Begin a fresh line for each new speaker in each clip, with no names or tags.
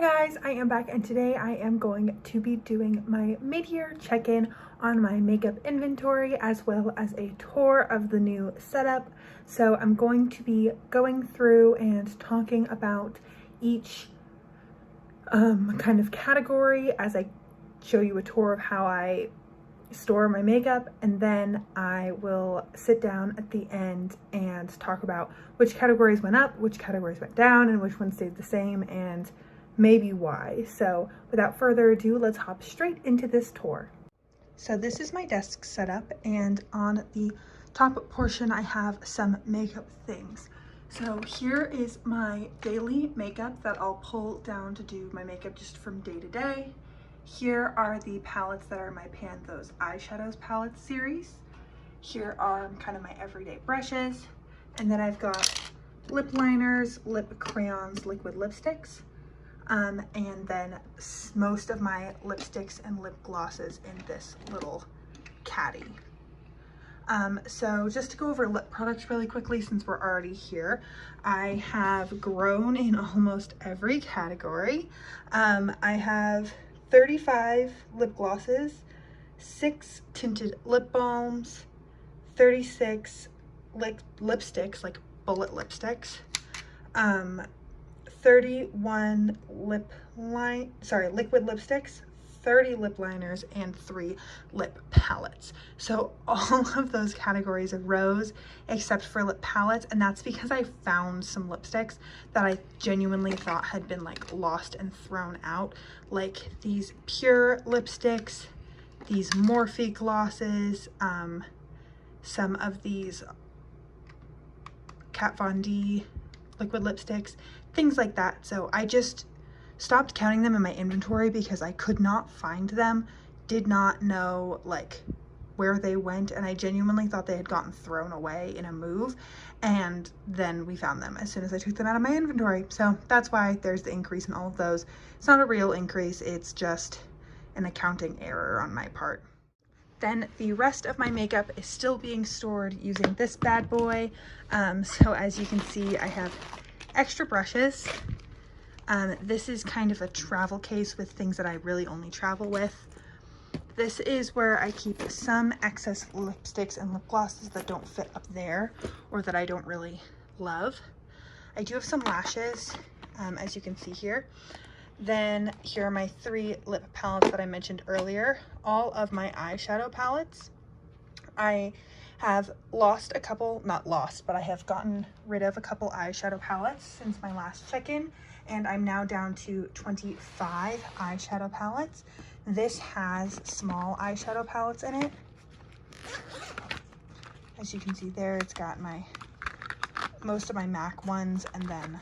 guys, I am back and today I am going to be doing my mid-year check-in on my makeup inventory as well as a tour of the new setup. So I'm going to be going through and talking about each kind of category as I show you a tour of how I store my makeup, and then I will sit down at the end and talk about which categories went up, which categories went down, and which ones stayed the same, and maybe why. So without further ado, let's hop straight into this tour. So this is my desk setup, and on the top portion I have some makeup things. So here is my daily makeup that I'll pull down to do my makeup just from day to day. Here are the palettes that are my Panthos Eyeshadows palette series. Here are kind of my everyday brushes. And then I've got lip liners, lip crayons, liquid lipsticks. And then most of my lipsticks and lip glosses in this little caddy. So just to go over lip products really quickly since we're already here, I have grown in almost every category. I have 35 lip glosses, 6 tinted lip balms, 36 lipsticks, like bullet lipsticks, 31 liquid lipsticks, 30 lip liners, and 3 lip palettes. So all of those categories rose except for lip palettes, and that's because I found some lipsticks that I genuinely thought had been like lost and thrown out, like these pure lipsticks, these Morphe glosses, some of these Kat Von D liquid lipsticks, things like that. So I just stopped counting them in my inventory because I could not find them, did not know like where they went, and I genuinely thought they had gotten thrown away in a move, and then we found them as soon as I took them out of my inventory. So that's why there's the increase in all of those. It's not a real increase, it's just an accounting error on my part. Then the rest of my makeup is still being stored using this bad boy. So as you can see, I have extra brushes. This is kind of a travel case with things that I really only travel with. This is where I keep some excess lipsticks and lip glosses that don't fit up there or that I don't really love. I do have some lashes, as you can see here. Then here are my 3 lip palettes that I mentioned earlier, all of my eyeshadow palettes. I have lost a couple, not lost, but I have gotten rid of a couple eyeshadow palettes since my last check-in, and I'm now down to 25 eyeshadow palettes. This has small eyeshadow palettes in it. As you can see there, it's got most of my MAC ones and then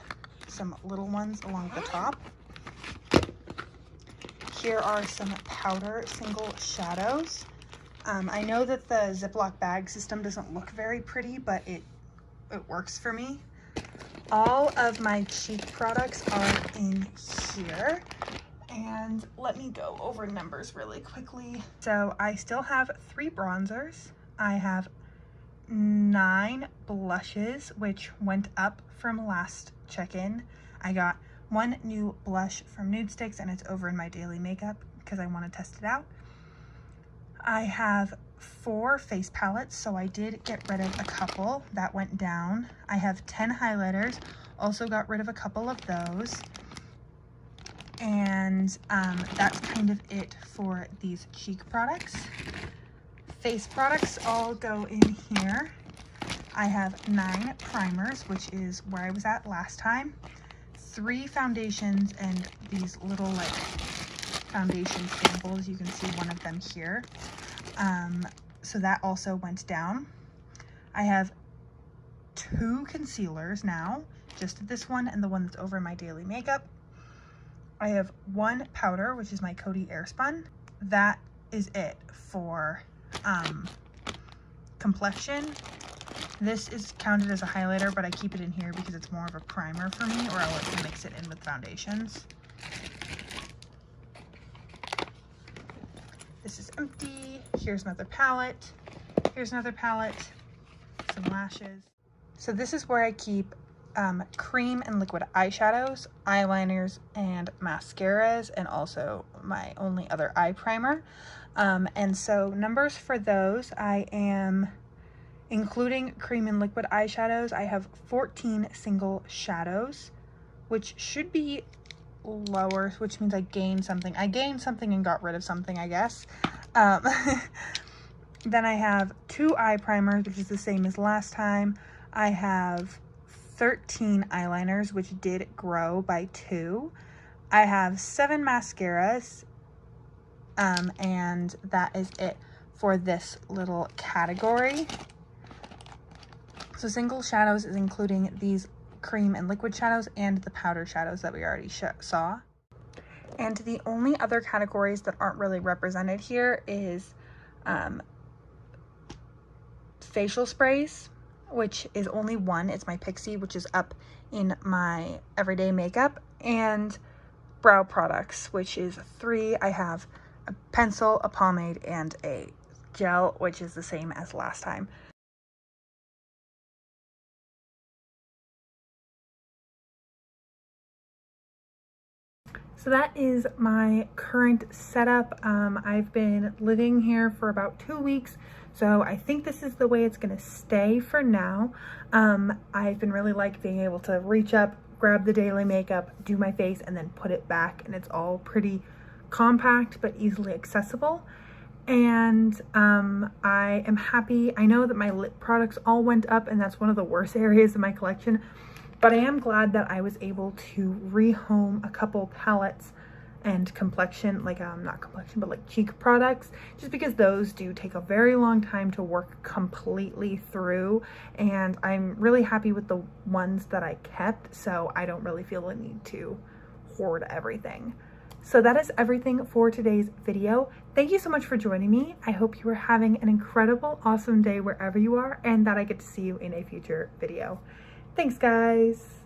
some little ones along the top. Here are some powder single shadows. I know that the Ziploc bag system doesn't look very pretty, but it works for me. All of my cheek products are in here. And let me go over numbers really quickly. So I still have 3 bronzers. I have 9 blushes, which went up from last check-in. I got 1 new blush from Nudestix, and it's over in my daily makeup because I want to test it out. I have 4 face palettes, so I did get rid of a couple. That went down. I have 10 highlighters, also got rid of a couple of those. And that's kind of it for these cheek products. Face products all go in here. I have 9 primers, which is where I was at last time. 3 foundations and these little like foundation samples. You can see one of them here. So that also went down. I have 2 concealers now, just this one and the one that's over my daily makeup. I have 1 powder, which is my Coty Airspun. That is it for complexion. This is counted as a highlighter, but I keep it in here because it's more of a primer for me, or I like to mix it in with foundations. This is empty. Here's another palette. Here's another palette. Some lashes. So this is where I keep cream and liquid eyeshadows, eyeliners, and mascaras, and also my only other eye primer. And so numbers for those, I am, including cream and liquid eyeshadows, I have 14 single shadows, which should be lower, which means I gained something. I gained something and got rid of something, I guess. Then I have 2 eye primers, which is the same as last time. I have 13 eyeliners, which did grow by 2. I have 7 mascaras, and that is it for this little category. So single shadows is including these cream and liquid shadows and the powder shadows that we already saw. And the only other categories that aren't really represented here is facial sprays, which is only 1. It's my Pixi, which is up in my everyday makeup, and brow products, which is 3. I have a pencil, a pomade, and a gel, which is the same as last time. So that is my current setup. I've been living here for about 2 weeks, so I think this is the way it's gonna stay for now. I've been really being able to reach up, grab the daily makeup, do my face, and then put it back, and it's all pretty compact but easily accessible. And I am happy. I know that my lip products all went up, and that's one of the worst areas of my collection. But I am glad that I was able to rehome a couple palettes and complexion, not complexion, but like cheek products, just because those do take a very long time to work completely through. And I'm really happy with the ones that I kept, so I don't really feel the need to hoard everything. So that is everything for today's video. Thank you so much for joining me. I hope you are having an incredible, awesome day wherever you are, and that I get to see you in a future video. Thanks, guys.